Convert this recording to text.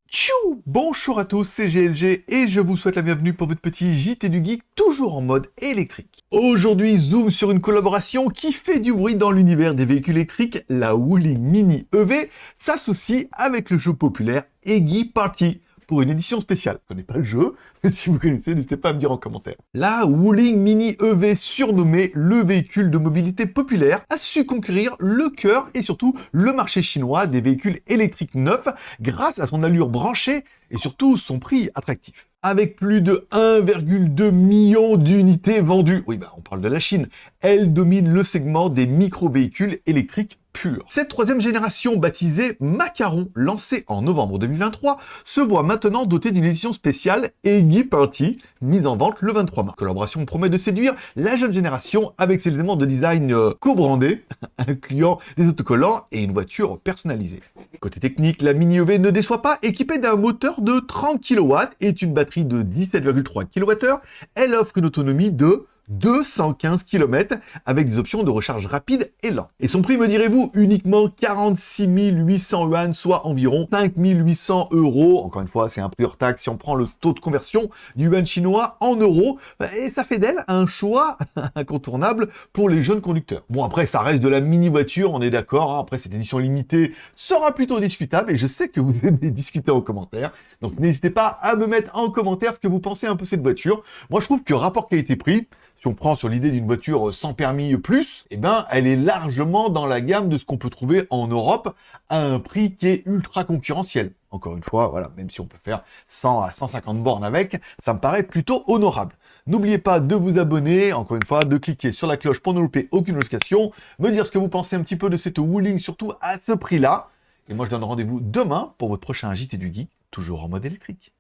Tchou! Bonjour à tous, c'est GLG et je vous souhaite la bienvenue pour votre petit JT du Geek, toujours en mode électrique. Aujourd'hui, zoom sur une collaboration qui fait du bruit dans l'univers des véhicules électriques. La Wuling Mini EV s'associe avec le jeu populaire Eggy Party pour une édition spéciale. Je connais pas le jeu, mais si vous connaissez, n'hésitez pas à me dire en commentaire. La Wuling Mini EV, surnommée le véhicule de mobilité populaire, a su conquérir le cœur et surtout le marché chinois des véhicules électriques neufs grâce à son allure branchée et surtout son prix attractif. Avec plus de 1,2 million d'unités vendues, oui on parle de la Chine, elle domine le segment des micro-véhicules électriques purs. Cette troisième génération, baptisée Macaron, lancée en novembre 2023, se voit maintenant dotée d'une édition spéciale Eggy Party, mise en vente le 23 mars. La collaboration promet de séduire la jeune génération avec ses éléments de design co-brandés, incluant des autocollants et une voiture personnalisée. Côté technique, la Mini EV ne déçoit pas, équipée d'un moteur de 30 kW et une batterie de 17,3 kWh. Elle offre une autonomie de 215 km avec des options de recharge rapide et lent. Et son prix, me direz-vous, uniquement 46 800 yuan, soit environ 5 800 €. Encore une fois, c'est un prix hors taxe si on prend le taux de conversion du yuan chinois en euros. Et ça fait d'elle un choix incontournable pour les jeunes conducteurs. Bon, après, ça reste de la mini voiture, on est d'accord. Hein. Après, cette édition limitée sera plutôt discutable et je sais que vous aimez discuter en commentaire. Donc, n'hésitez pas à me mettre en commentaire ce que vous pensez un peu de cette voiture. Moi, je trouve que rapport qualité-prix, si on prend sur l'idée d'une voiture sans permis plus, elle est largement dans la gamme de ce qu'on peut trouver en Europe à un prix qui est ultra concurrentiel. Encore une fois, voilà, même si on peut faire 100 à 150 bornes avec, ça me paraît plutôt honorable. N'oubliez pas de vous abonner, encore une fois, de cliquer sur la cloche pour ne louper aucune notification, me dire ce que vous pensez un petit peu de cette Wuling, surtout à ce prix-là. Et moi, je donne rendez-vous demain pour votre prochain JT du Geek, toujours en mode électrique.